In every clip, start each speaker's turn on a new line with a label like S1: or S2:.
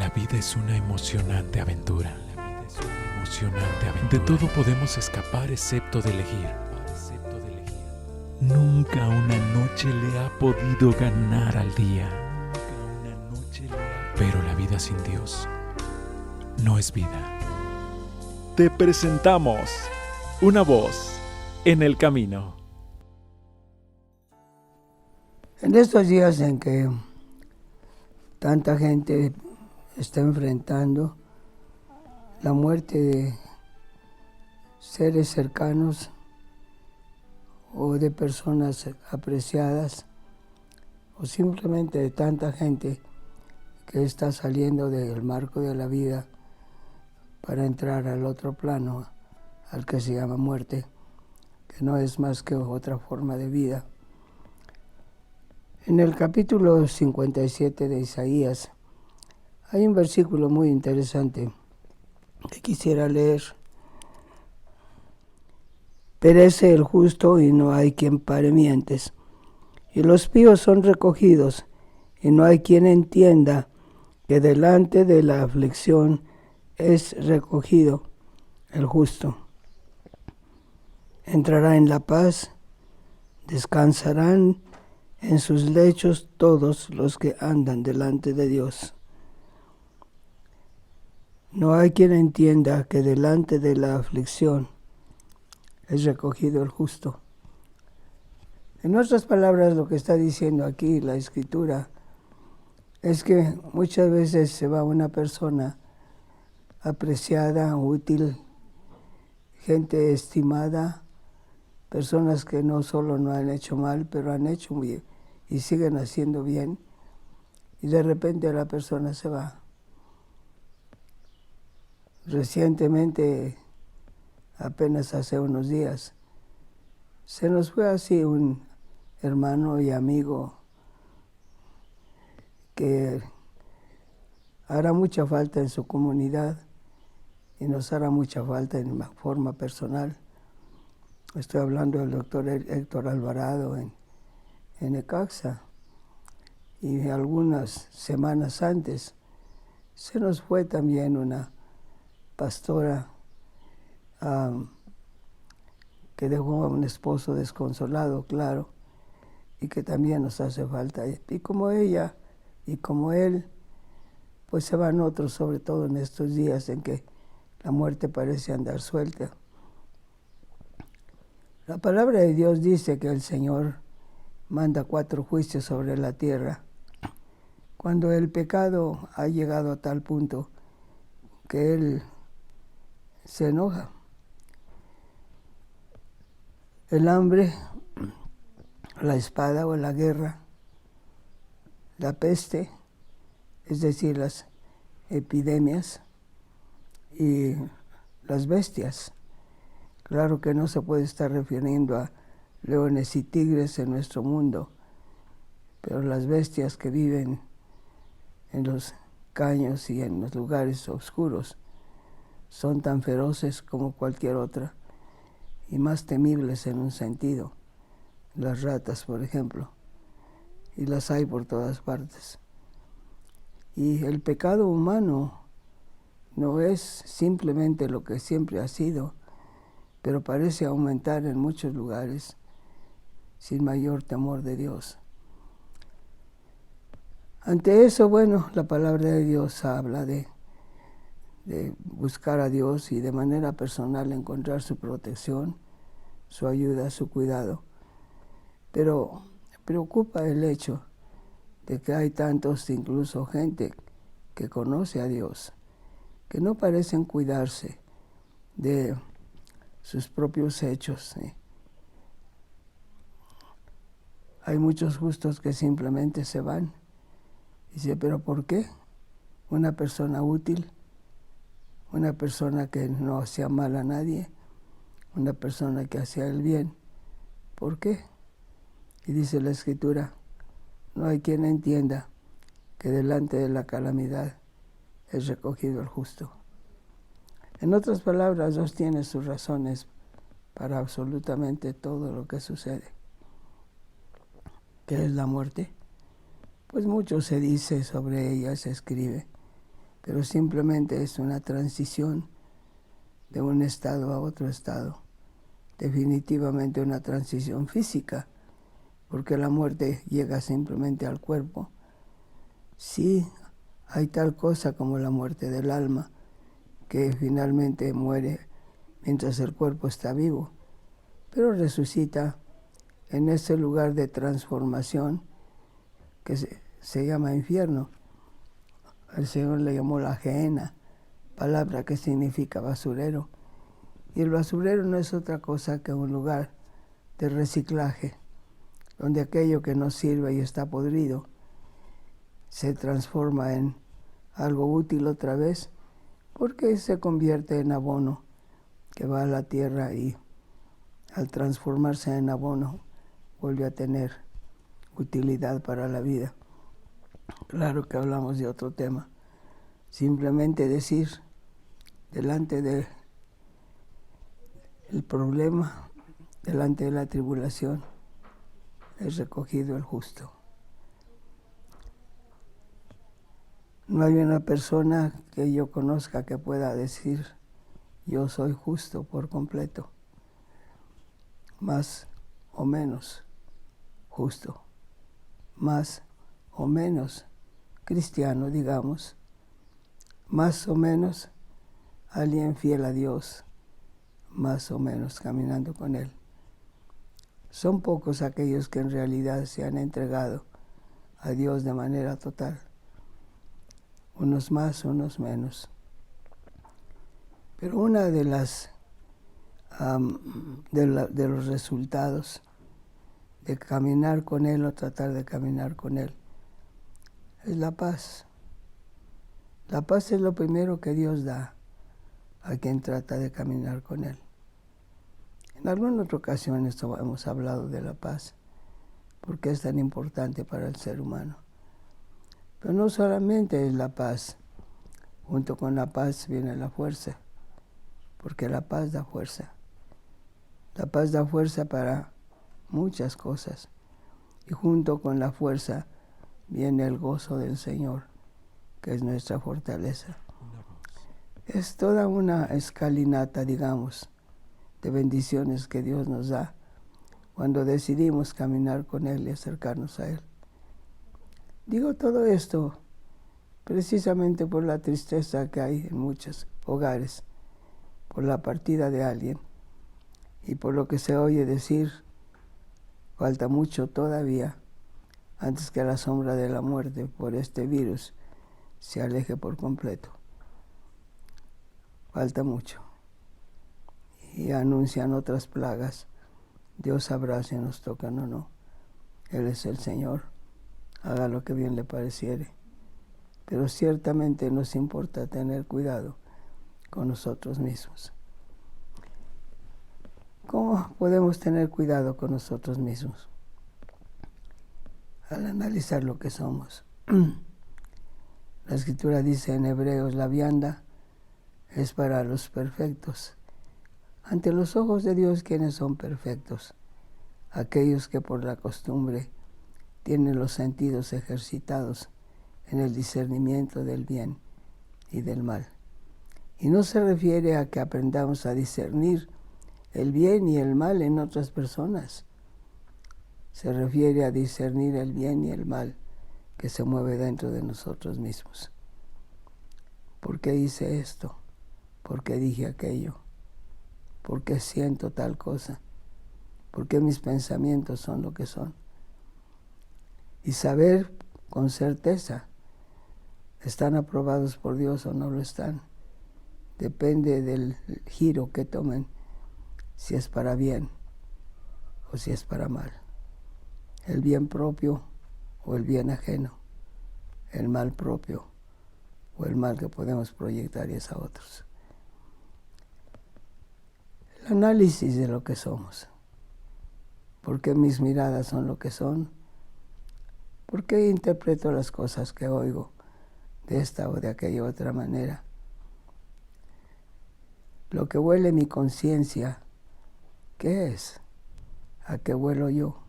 S1: La vida es una emocionante aventura. De todo podemos escapar excepto de elegir. Nunca una noche le ha podido ganar al día. Pero la vida sin Dios no es vida. Te presentamos una voz en el camino.
S2: En estos días en que tanta gente está enfrentando la muerte de seres cercanos o de personas apreciadas, o simplemente de tanta gente que está saliendo del marco de la vida para entrar al otro plano, al que se llama muerte, que no es más que otra forma de vida. En el capítulo 57 de Isaías hay un versículo muy interesante que quisiera leer. Perece el justo y no hay quien pare mientes, y los píos son recogidos y no hay quien entienda que delante de la aflicción es recogido el justo. Entrará en la paz, descansarán en sus lechos todos los que andan delante de Dios. No hay quien entienda que delante de la aflicción es recogido el justo. En otras palabras, lo que está diciendo aquí la Escritura es que muchas veces se va una persona apreciada, útil, gente estimada, personas que no solo no han hecho mal, pero han hecho bien y siguen haciendo bien, y de repente la persona se va. Recientemente, apenas hace unos días, se nos fue así un hermano y amigo que hará mucha falta en su comunidad y nos hará mucha falta en forma personal. Estoy hablando del doctor Héctor Alvarado en Necaxa, y algunas semanas antes se nos fue también una pastora que dejó a un esposo desconsolado, claro, y que también nos hace falta. Y como ella y como él, pues se van otros, sobre todo en estos días en que la muerte parece andar suelta. La palabra de Dios dice que el Señor manda 4 juicios sobre la tierra. Cuando el pecado ha llegado a tal punto que Él se enoja. El hambre, la espada o la guerra, la peste, es decir, las epidemias, y las bestias. Claro que no se puede estar refiriendo a leones y tigres en nuestro mundo, pero las bestias que viven en los caños y en los lugares oscuros son tan feroces como cualquier otra y más temibles en un sentido. Las ratas, por ejemplo, y las hay por todas partes. Y el pecado humano no es simplemente lo que siempre ha sido, pero parece aumentar en muchos lugares sin mayor temor de Dios. Ante eso, bueno, la palabra de Dios habla de buscar a Dios y de manera personal encontrar su protección, su ayuda, su cuidado. Pero preocupa el hecho de que hay tantos, incluso gente que conoce a Dios, que no parecen cuidarse de sus propios hechos. Hay muchos justos que simplemente se van. Dice, ¿pero por qué? Una persona útil, una persona que no hacía mal a nadie, una persona que hacía el bien. ¿Por qué? Y dice la Escritura, no hay quien entienda que delante de la calamidad es recogido el justo. En otras palabras, Dios tiene sus razones para absolutamente todo lo que sucede. ¿Qué es la muerte? Pues mucho se dice sobre ella, se escribe, pero simplemente es una transición de un estado a otro estado. Definitivamente una transición física, porque la muerte llega simplemente al cuerpo. Sí, hay tal cosa como la muerte del alma, que finalmente muere mientras el cuerpo está vivo, pero resucita en ese lugar de transformación que se llama infierno. El Señor le llamó la Gehenna, palabra que significa basurero. Y el basurero no es otra cosa que un lugar de reciclaje, donde aquello que no sirve y está podrido se transforma en algo útil otra vez, porque se convierte en abono que va a la tierra y al transformarse en abono vuelve a tener utilidad para la vida. Claro que hablamos de otro tema. Simplemente decir, delante del problema, delante de la tribulación, es recogido el justo. No hay una persona que yo conozca que pueda decir, yo soy justo por completo, más o menos justo, más o menos cristiano, digamos, más o menos alguien fiel a Dios, más o menos caminando con Él. Son pocos aquellos que en realidad se han entregado a Dios de manera total. Unos más, unos menos. Pero una de las de los resultados de caminar con Él o tratar de caminar con Él es la paz. La paz es lo primero que Dios da a quien trata de caminar con Él. En alguna otra ocasión hemos hablado de la paz, porque es tan importante para el ser humano. Pero no solamente es la paz, junto con la paz viene la fuerza, porque la paz da fuerza. La paz da fuerza para muchas cosas, y junto con la fuerza viene el gozo del Señor, que es nuestra fortaleza. Es toda una escalinata, digamos, de bendiciones que Dios nos da cuando decidimos caminar con Él y acercarnos a Él. Digo todo esto precisamente por la tristeza que hay en muchos hogares, por la partida de alguien y por lo que se oye decir, falta mucho todavía antes que la sombra de la muerte por este virus se aleje por completo. Falta mucho. Y anuncian otras plagas. Dios sabrá si nos tocan o no. Él es el Señor. Haga lo que bien le pareciere. Pero ciertamente nos importa tener cuidado con nosotros mismos. ¿Cómo podemos tener cuidado con nosotros mismos? Al analizar lo que somos. La Escritura dice en Hebreos, la vianda es para los perfectos. Ante los ojos de Dios, ¿quiénes son perfectos? Aquellos que por la costumbre tienen los sentidos ejercitados en el discernimiento del bien y del mal. Y no se refiere a que aprendamos a discernir el bien y el mal en otras personas. Se refiere a discernir el bien y el mal que se mueve dentro de nosotros mismos. ¿Por qué hice esto? ¿Por qué dije aquello? ¿Por qué siento tal cosa? ¿Por qué mis pensamientos son lo que son? Y saber con certeza, ¿están aprobados por Dios o no lo están? Depende del giro que tomen, si es para bien o si es para mal. El bien propio o el bien ajeno. El mal propio o el mal que podemos proyectar a otros. El análisis de lo que somos. ¿Por qué mis miradas son lo que son? ¿Por qué interpreto las cosas que oigo de esta o de aquella otra manera? Lo que huele mi conciencia, ¿qué es? ¿A qué huelo yo?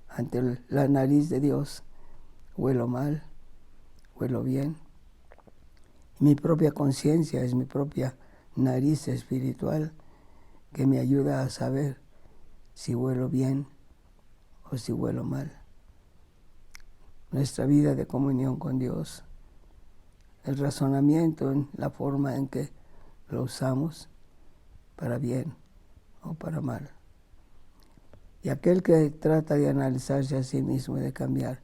S2: Ante la nariz de Dios, ¿huelo mal? ¿Huelo bien? Mi propia conciencia es mi propia nariz espiritual que me ayuda a saber si huelo bien o si huelo mal. Nuestra vida de comunión con Dios, el razonamiento en la forma en que lo usamos para bien o para mal. Y aquel que trata de analizarse a sí mismo y de cambiar,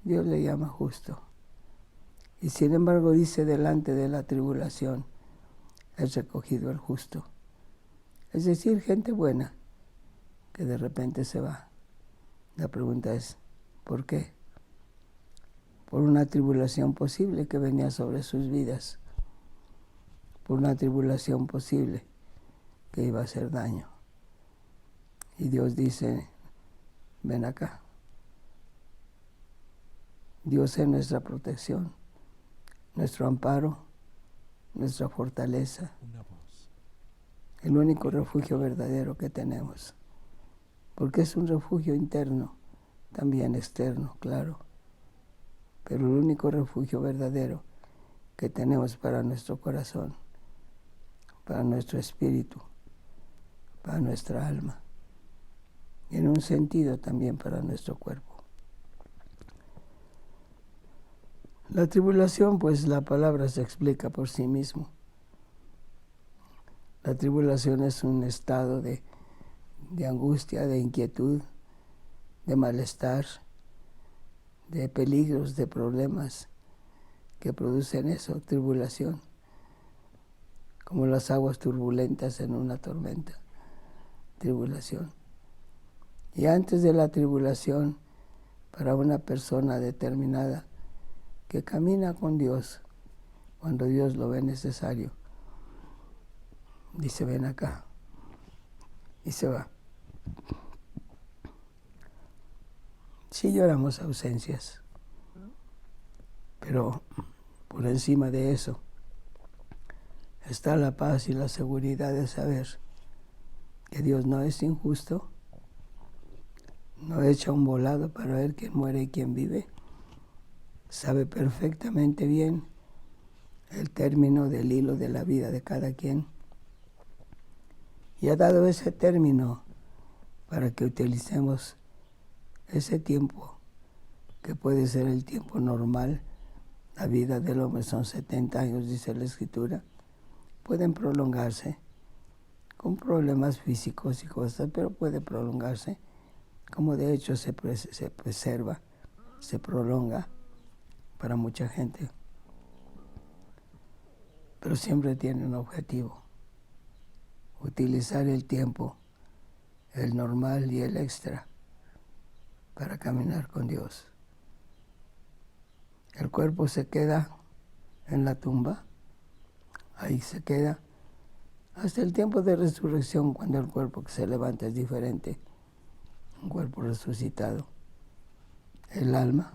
S2: Dios le llama justo. Y sin embargo dice, delante de la tribulación es recogido el justo. Es decir, gente buena que de repente se va. La pregunta es, ¿por qué? Por una tribulación posible que venía sobre sus vidas, por una tribulación posible que iba a hacer daño. Y Dios dice, ven acá. Dios es nuestra protección, nuestro amparo, nuestra fortaleza, el único refugio verdadero que tenemos. Porque es un refugio interno, también externo, claro. Pero el único refugio verdadero que tenemos para nuestro corazón, para nuestro espíritu, para nuestra alma, y en un sentido también para nuestro cuerpo. La tribulación, pues la palabra se explica por sí mismo. La tribulación es un estado de angustia, de inquietud, de malestar, de peligros, de problemas que producen eso, tribulación, como las aguas turbulentas en una tormenta, tribulación. Y antes de la tribulación, para una persona determinada que camina con Dios, cuando Dios lo ve necesario, dice, ven acá, y se va. Sí lloramos ausencias, pero por encima de eso está la paz y la seguridad de saber que Dios no es injusto, no echa un volado para ver quién muere y quién vive, sabe perfectamente bien el término del hilo de la vida de cada quien y ha dado ese término para que utilicemos ese tiempo que puede ser el tiempo normal. La vida del hombre son 70 años, dice la Escritura. Pueden prolongarse con problemas físicos y cosas, pero puede prolongarse, como de hecho se preserva, se prolonga para mucha gente. Pero siempre tiene un objetivo: utilizar el tiempo, el normal y el extra, para caminar con Dios. El cuerpo se queda en la tumba, ahí se queda, hasta el tiempo de resurrección, cuando el cuerpo que se levanta es diferente, un cuerpo resucitado. El alma,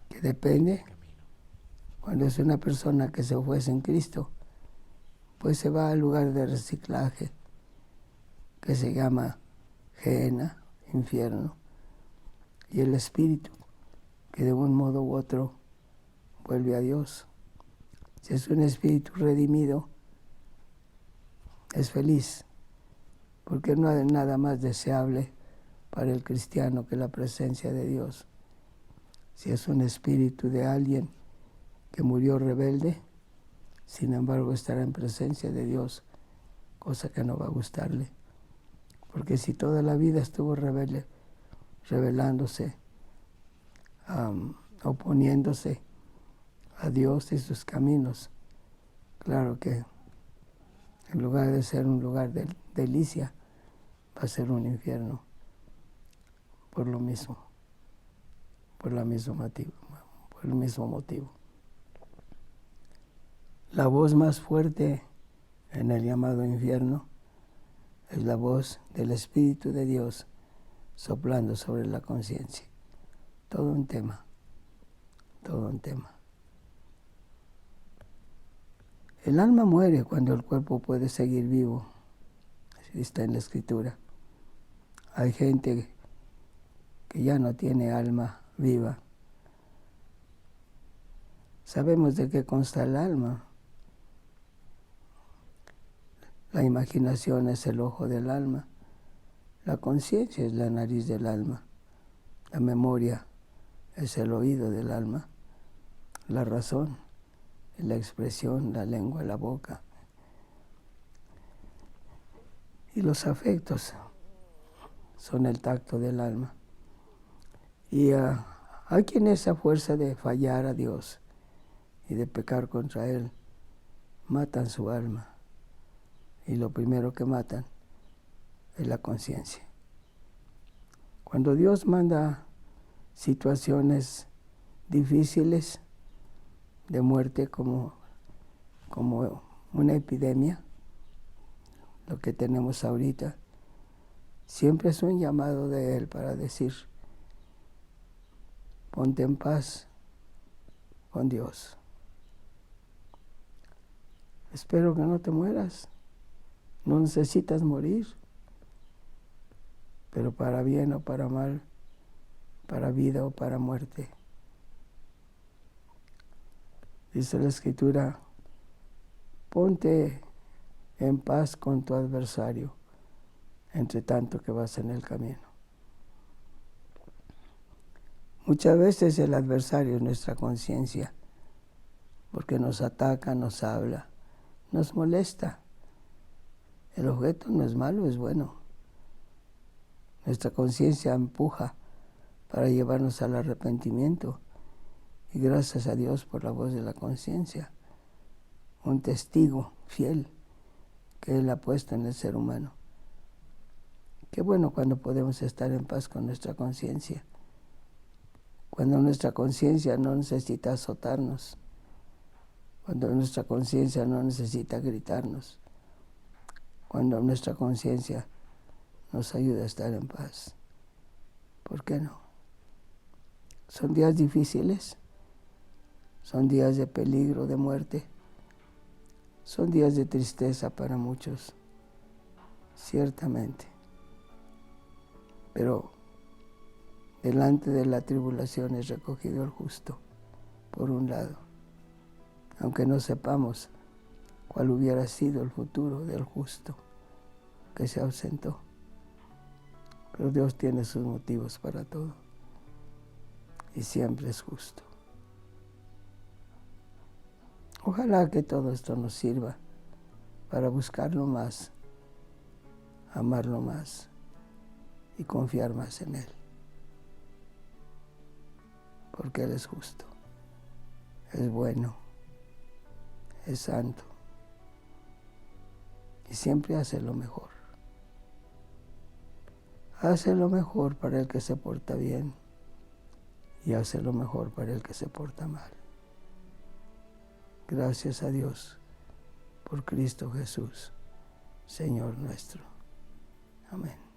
S2: que depende, cuando es una persona que se fue en Cristo, pues se va al lugar de reciclaje, que se llama Gehenna, infierno, y el espíritu, que de un modo u otro vuelve a Dios. Si es un espíritu redimido, es feliz, porque no hay nada más deseable para el cristiano que la presencia de Dios. Si es un espíritu de alguien que murió rebelde, sin embargo estará en presencia de Dios, cosa que no va a gustarle. Porque si toda la vida estuvo rebelde, rebelándose, oponiéndose a Dios y sus caminos, claro que en lugar de ser un lugar de delicia, va a ser un infierno. Por lo mismo, por el mismo motivo. La voz más fuerte en el llamado infierno es la voz del Espíritu de Dios soplando sobre la conciencia. Todo un tema, todo un tema. El alma muere cuando el cuerpo puede seguir vivo. Así está en la Escritura. Hay gente que ya no tiene alma viva. Sabemos de qué consta el alma. La imaginación es el ojo del alma. La conciencia es la nariz del alma. La memoria es el oído del alma. La razón es la expresión, la lengua, la boca. Y los afectos son el tacto del alma. Y hay quienes a fuerza de fallar a Dios y de pecar contra Él, matan su alma. Y lo primero que matan es la conciencia. Cuando Dios manda situaciones difíciles de muerte como una epidemia, lo que tenemos ahorita, siempre es un llamado de Él para decir: ponte en paz con Dios. Espero que no te mueras. No necesitas morir, pero para bien o para mal, para vida o para muerte. Dice la Escritura: ponte en paz con tu adversario, entre tanto que vas en el camino. Muchas veces el adversario es nuestra conciencia, porque nos ataca, nos habla, nos molesta. El objeto no es malo, es bueno. Nuestra conciencia empuja para llevarnos al arrepentimiento, y gracias a Dios por la voz de la conciencia, un testigo fiel que Él ha puesto en el ser humano. Qué bueno cuando podemos estar en paz con nuestra conciencia, cuando nuestra conciencia no necesita azotarnos, cuando nuestra conciencia no necesita gritarnos, cuando nuestra conciencia nos ayuda a estar en paz. ¿Por qué no? Son días difíciles, son días de peligro, de muerte, son días de tristeza para muchos, ciertamente. Pero delante de la tribulación es recogido el justo, por un lado, aunque no sepamos cuál hubiera sido el futuro del justo que se ausentó. Pero Dios tiene sus motivos para todo y siempre es justo. Ojalá que todo esto nos sirva para buscarlo más, amarlo más y confiar más en Él, porque Él es justo, es bueno, es santo y siempre hace lo mejor. Hace lo mejor para el que se porta bien y hace lo mejor para el que se porta mal. Gracias a Dios por Cristo Jesús, Señor nuestro. Amén.